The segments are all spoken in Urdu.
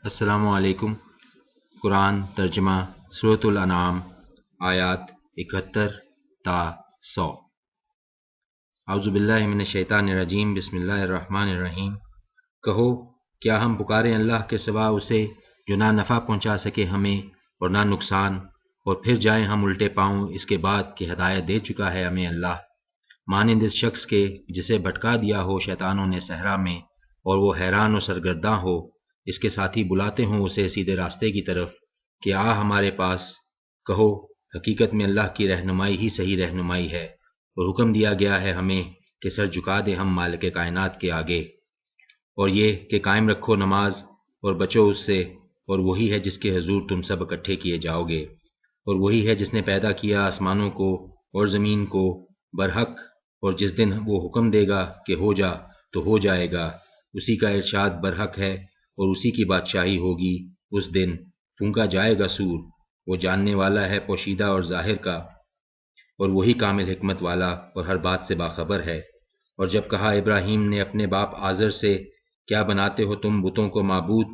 السلام علیکم۔ قرآن ترجمہ سورۃ الانعام آیات 71 تا 100۔ اعوذ باللہ من الشیطان الرجیم، بسم اللہ الرحمن الرحیم۔ کہو، کیا ہم پکاریں اللہ کے سوا اسے جو نہ نفع پہنچا سکے ہمیں اور نہ نقصان، اور پھر جائیں ہم الٹے پاؤں اس کے بعد کہ ہدایت دے چکا ہے ہمیں اللہ، مانند اس شخص کے جسے بھٹکا دیا ہو شیطانوں نے صحرا میں، اور وہ حیران و سرگرداں ہو، اس کے ساتھی بلاتے ہوں اسے سیدھے راستے کی طرف کہ آ ہمارے پاس۔ کہو، حقیقت میں اللہ کی رہنمائی ہی صحیح رہنمائی ہے، اور حکم دیا گیا ہے ہمیں کہ سر جھکا دیں ہم مالک کائنات کے آگے، اور یہ کہ قائم رکھو نماز اور بچو اس سے، اور وہی ہے جس کے حضور تم سب اکٹھے کیے جاؤ گے، اور وہی ہے جس نے پیدا کیا آسمانوں کو اور زمین کو برحق، اور جس دن وہ حکم دے گا کہ ہو جا تو ہو جائے گا، اسی کا ارشاد برحق ہے، اور اسی کی بادشاہی ہوگی۔ اس دن پھونکا جائے گا سور، وہ جاننے والا ہے پوشیدہ اور ظاہر کا، اور وہی کامل حکمت والا اور ہر بات سے باخبر ہے۔ اور جب کہا ابراہیم نے اپنے باپ آزر سے، کیا بناتے ہو تم بتوں کو معبود؟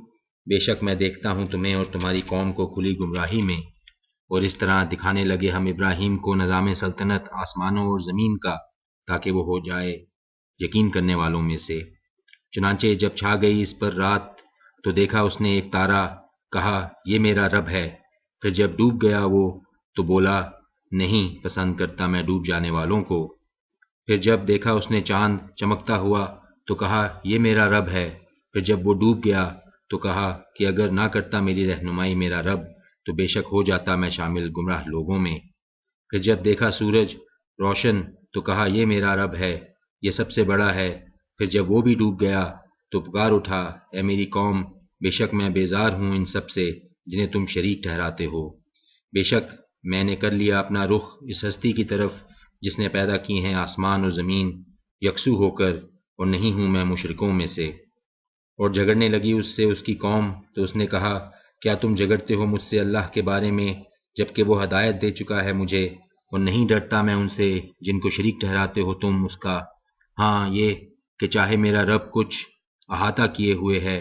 بے شک میں دیکھتا ہوں تمہیں اور تمہاری قوم کو کھلی گمراہی میں۔ اور اس طرح دکھانے لگے ہم ابراہیم کو نظام سلطنت آسمانوں اور زمین کا، تاکہ وہ ہو جائے یقین کرنے والوں میں سے۔ چنانچہ جب چھا گئی اس پر رات تو دیکھا اس نے ایک تارا، کہا یہ میرا رب ہے۔ پھر جب ڈوب گیا وہ تو بولا نہیں پسند کرتا میں ڈوب جانے والوں کو۔ پھر جب دیکھا اس نے چاند چمکتا ہوا تو کہا یہ میرا رب ہے۔ پھر جب وہ ڈوب گیا تو کہا کہ اگر نہ کرتا میری رہنمائی میرا رب تو بے شک ہو جاتا میں شامل گمراہ لوگوں میں۔ پھر جب دیکھا سورج روشن تو کہا یہ میرا رب ہے، یہ سب سے بڑا ہے۔ پھر جب وہ بھی ڈوب گیا تو پکار اٹھا اے میری قوم، بے شک میں بیزار ہوں ان سب سے جنہیں تم شریک ٹھہراتے ہو۔ بے شک میں نے کر لیا اپنا رخ اس ہستی کی طرف جس نے پیدا کی ہیں آسمان اور زمین یکسو ہو کر، اور نہیں ہوں میں مشرکوں میں سے۔ اور جھگڑنے لگی اس سے اس کی قوم تو اس نے کہا کیا تم جھگڑتے ہو مجھ سے اللہ کے بارے میں جبکہ وہ ہدایت دے چکا ہے مجھے، اور نہیں ڈرتا میں ان سے جن کو شریک ٹھہراتے ہو تم اس کا۔ ہاں یہ کہ چاہے میرا رب کچھ احاطہ کیے ہوئے ہے،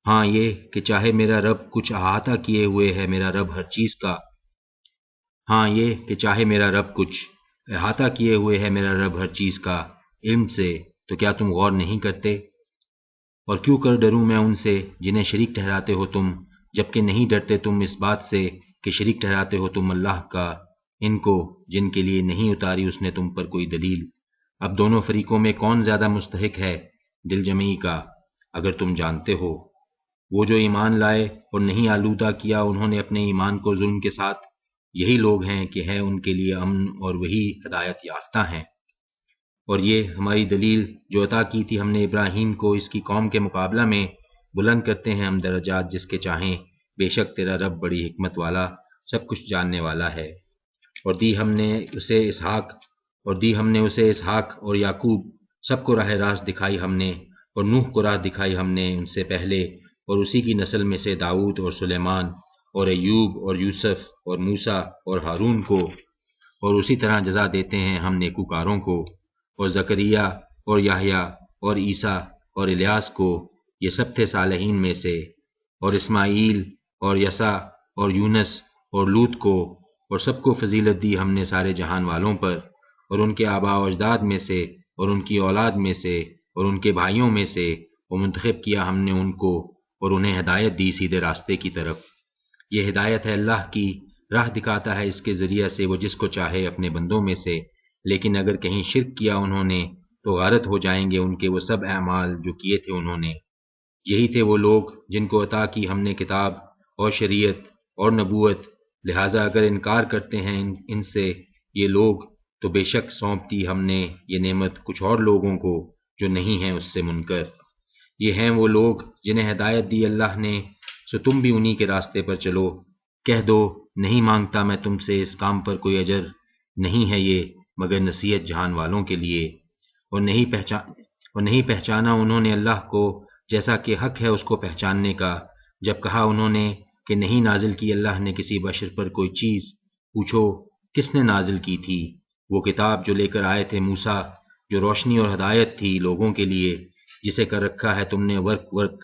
ہاں یہ کہ چاہے میرا رب کچھ احاطہ کیے ہوئے ہے میرا رب ہر چیز کا، ہاں یہ کہ چاہے میرا رب کچھ احاطہ کیے ہوئے ہے میرا رب ہر چیز کا علم سے، تو کیا تم غور نہیں کرتے؟ اور کیوں کر ڈروں میں ان سے جنہیں شریک ٹھہراتے ہو تم، جبکہ نہیں ڈرتے تم اس بات سے کہ شریک ٹھہراتے ہو تم اللہ کا ان کو جن کے لیے نہیں اتاری اس نے تم پر کوئی دلیل۔ اب دونوں فریقوں میں کون زیادہ مستحق ہے دل جمعی کا، اگر تم جانتے ہو۔ وہ جو ایمان لائے اور نہیں آلودہ کیا انہوں نے اپنے ایمان کو ظلم کے ساتھ، یہی لوگ ہیں کہ ہے ان کے لیے امن اور وہی ہدایت یافتہ ہیں۔ اور یہ ہماری دلیل جو عطا کی تھی ہم نے ابراہیم کو اس کی قوم کے مقابلہ میں، بلند کرتے ہیں ہم درجات جس کے چاہیں، بے شک تیرا رب بڑی حکمت والا سب کچھ جاننے والا ہے۔ اور دی ہم نے اسے اسحاق اور یعقوب سب کو راہ راست دکھائی ہم نے، اور نوح کو راہ دکھائی ہم نے ان سے پہلے، اور اسی کی نسل میں سے داؤد اور سلیمان اور ایوب اور یوسف اور موسیٰ اور ہارون کو، اور اسی طرح جزا دیتے ہیں ہم نیکوکاروں کو، اور زکریا اور یحییٰ اور عیسیٰ اور الیاس کو، یہ سب تھے صالحین میں سے، اور اسماعیل اور یسع اور یونس اور لوط کو، اور سب کو فضیلت دی ہم نے سارے جہان والوں پر، اور ان کے آباء و اجداد میں سے اور ان کی اولاد میں سے اور ان کے بھائیوں میں سے، وہ منتخب کیا ہم نے ان کو، اور انہیں ہدایت دی سیدھے راستے کی طرف۔ یہ ہدایت ہے اللہ کی، راہ دکھاتا ہے اس کے ذریعہ سے وہ جس کو چاہے اپنے بندوں میں سے، لیکن اگر کہیں شرک کیا انہوں نے تو غارت ہو جائیں گے ان کے وہ سب اعمال جو کیے تھے انہوں نے۔ یہی تھے وہ لوگ جن کو عطا کی ہم نے کتاب اور شریعت اور نبوت، لہٰذا اگر انکار کرتے ہیں ان سے یہ لوگ تو بے شک سونپ دی ہم نے یہ نعمت کچھ اور لوگوں کو جو نہیں ہیں اس سے منکر۔ یہ ہیں وہ لوگ جنہیں ہدایت دی اللہ نے، سو تم بھی انہی کے راستے پر چلو۔ کہہ دو نہیں مانگتا میں تم سے اس کام پر کوئی اجر، نہیں ہے یہ مگر نصیحت جہان والوں کے لیے۔ اور نہیں پہچانا انہوں نے اللہ کو جیسا کہ حق ہے اس کو پہچاننے کا۔ جب کہا انہوں نے کہ نہیں نازل کی اللہ نے کسی بشر پر کوئی چیز، پوچھو کس نے نازل کی تھی؟ وہ کتاب جو لے کر آئے تھے موسیٰ، جو روشنی اور ہدایت تھی لوگوں کے لیے، جسے کر رکھا ہے تم نے ورق